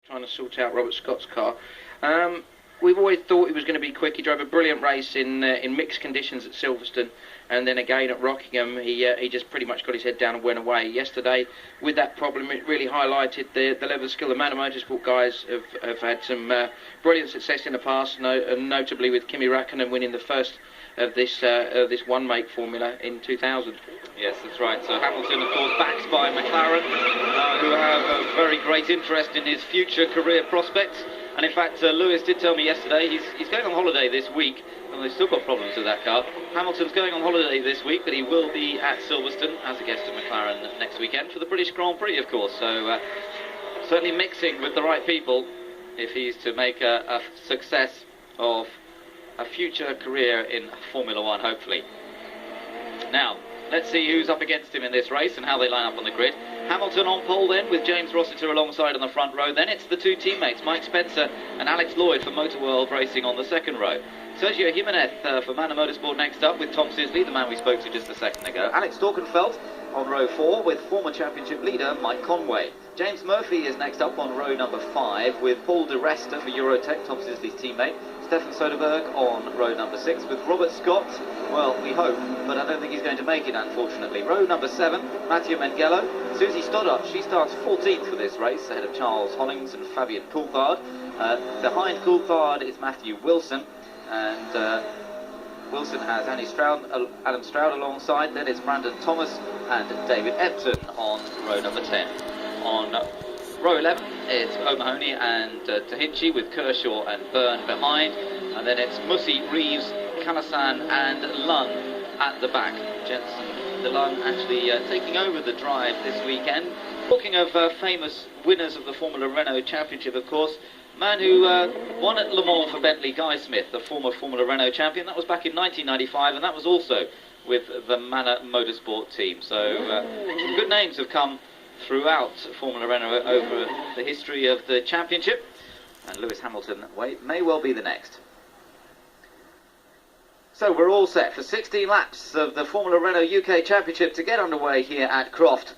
Trying to sort out Robert Scott's car. We've always thought he was going to be quick. He drove a brilliant race in mixed conditions at Silverstone, and then again at Rockingham he just pretty much got his head down and went away. Yesterday, with that problem, it really highlighted the level of skill. The Moto Motorsport guys have had some brilliant success in the past, notably with Kimi Räikkönen winning the first of this one-make formula in 2000. Yes, that's right. So Hamilton, of course, backed by McLaren, who have a very great interest in his future career prospects. And in fact, Lewis did tell me yesterday he's going on holiday this week, and they've still got problems with that car. Hamilton's going on holiday this week, but he will be at Silverstone as a guest of McLaren next weekend for the British Grand Prix, of course. So certainly mixing with the right people if he's to make a success of a future career in Formula One, hopefully. Now, let's see who's up against him in this race and how they line up on the grid. Hamilton on pole then, with James Rossiter alongside on the front row. Then it's the two teammates, Mike Spencer and Alex Lloyd for Motor World Racing on the second row. Sergio Jimenez for Moto Motorsport next up, with Tom Sisley, the man we spoke to just a second ago. Alex Dorkenfeldt on row 4 with former championship leader Mike Conway. James Murphy is next up on row number 5 with Paul Diresta for Eurotech, Tom Sisley's teammate. Stefan Soderberg on row number 6 with Robert Scott. Well, we hope, but I don't think he's going to make it, unfortunately. Row number 7, Mathieu Mengello. Suzi Stoddart, she starts 14th for this race, ahead of Charles Hollings and Fabian Coulthard. Behind Coulthard is Matthew Wilson, and Wilson has Adam Stroud alongside. Then it's Brandon Thomas and David Epton on row number 10. On row 11, it's O'Mahony and Tahichi with Kershaw and Byrne behind. And then it's Musi, Reeves, Kanasan and Lunn at the back. Jensen DeLung actually taking over the drive this weekend. Talking of famous winners of the Formula Renault Championship, of course, man who won at Le Mans for Bentley, Guy Smith, the former Formula Renault champion. That was back in 1995, and that was also with the Moto Motorsport team. So some good names have come throughout Formula Renault over the history of the championship, and Lewis Hamilton may well be the next. So we're all set for 16 laps of the Formula Renault UK Championship to get underway here at Croft.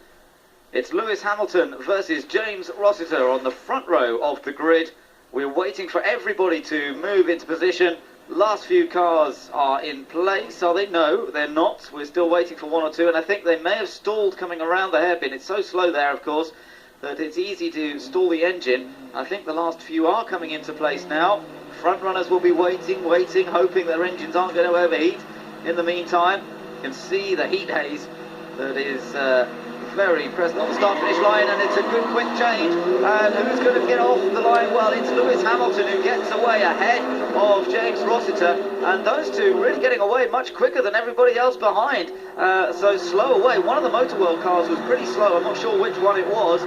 It's Lewis Hamilton versus James Rossiter on the front row of the grid. We're waiting for everybody to move into position. Last few cars are in place, are they? No, they're not. We're still waiting for one or two, and I think they may have stalled coming around the hairpin. It's so slow there, of course, that it's easy to stall the engine. I think the last few are coming into place now. Front runners will be waiting, hoping their engines aren't going to overheat. In the meantime, you can see the heat haze that is very present on the start-finish line, and it's a good quick change. And who's going to get off the line? Well, it's Lewis Hamilton who gets away ahead of James Rossiter, and those two really getting away much quicker than everybody else behind. So slow away. One of the Motor World cars was pretty slow. I'm not sure which one it was.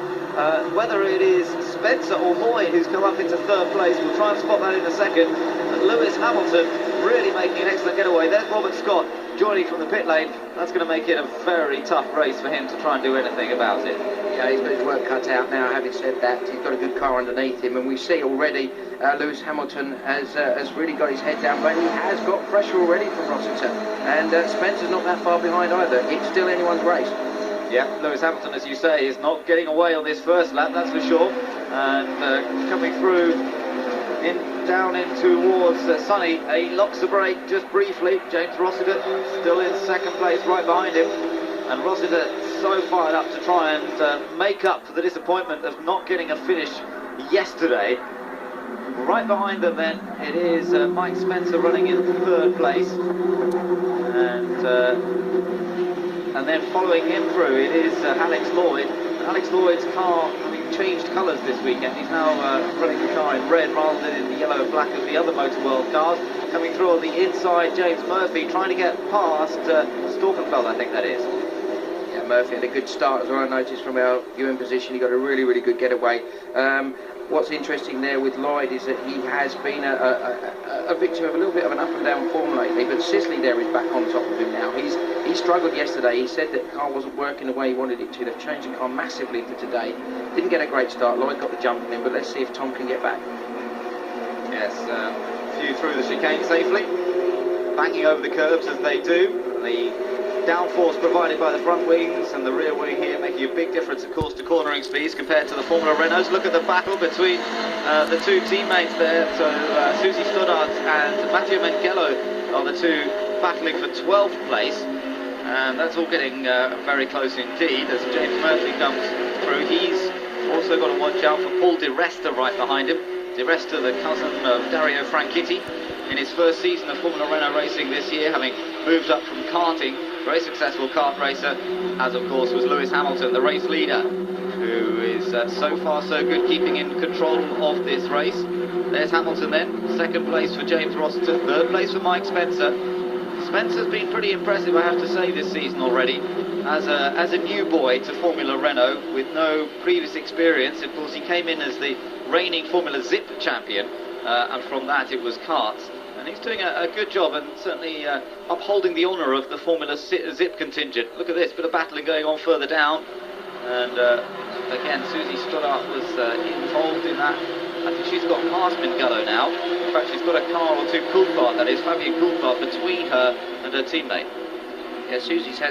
Whether it is Spencer or Lloyd who's come up into third place, we'll try and spot that in a second. But Lewis Hamilton really making an excellent getaway. There's Robert Scott joining from the pit lane. That's going to make it a very tough race for him to try and do anything about it. Yeah, he's got his work cut out now. Having said that, he's got a good car underneath him, and we see already Lewis Hamilton has really got his head down, but he has got pressure already from Rossiter, and Spencer's not that far behind either. It's still anyone's race. Yeah, Lewis Hamilton, as you say, is not getting away on this first lap, that's for sure. And coming through down in towards Sunny, he locks the brake just briefly. James Rossiter still in second place right behind him. And Rossiter so fired up to try and make up for the disappointment of not getting a finish yesterday. Right behind them then, it is Mike Spencer running in third place. And then following him through, it is Alex Lloyd. Alex Lloyd's car having changed colours this weekend. He's now running the car in red rather than in the yellow and black of the other Motor World cars. Coming through on the inside, James Murphy trying to get past Storkenfeld, I think that is. Yeah, Murphy had a good start as well. I noticed from our viewing position he got a really good getaway. What's interesting there with Lloyd is that he has been a victim of a little bit of an up and down form lately, but Sisley there is back on top of him now. He struggled yesterday. He said that the car wasn't working the way he wanted it to. They've changed the car massively for today. Didn't get a great start. Lloyd got the jump in him, but let's see if Tom can get back. Yes, few through the chicane safely, banging over the curbs as they do. The downforce provided by the front wings and the rear wing here making a big difference, of course, to cornering speeds compared to the Formula Renaults. Look at the battle between the two teammates there. So Suzi Stoddart and Matteo Mengello are the two battling for 12th place. And that's all getting very close indeed as James Murphy comes through. He's also got to watch out for Paul Diresta right behind him. Diresta, the cousin of Dario Franchitti, in his first season of Formula Renault racing this year, having moved up from karting. Very successful kart racer, as of course was Lewis Hamilton, the race leader, who is so far so good, keeping in control of this race. There's Hamilton then, second place for James Rossiter, third place for Mike Spencer. Spencer's been pretty impressive, I have to say, this season already. As a new boy to Formula Renault with no previous experience. Of course, he came in as the reigning Formula Zip champion, and from that it was karts. And he's doing a good job and certainly upholding the honour of the Formula Zip contingent. Look at this, bit of battling going on further down. And again, Suzi Stoddart was involved in that. I think she's got past Mengello now. In fact, she's got a car or two, Coulthard, that is, Fabien Coulthard, between her and her teammate. Yeah, Suzi's had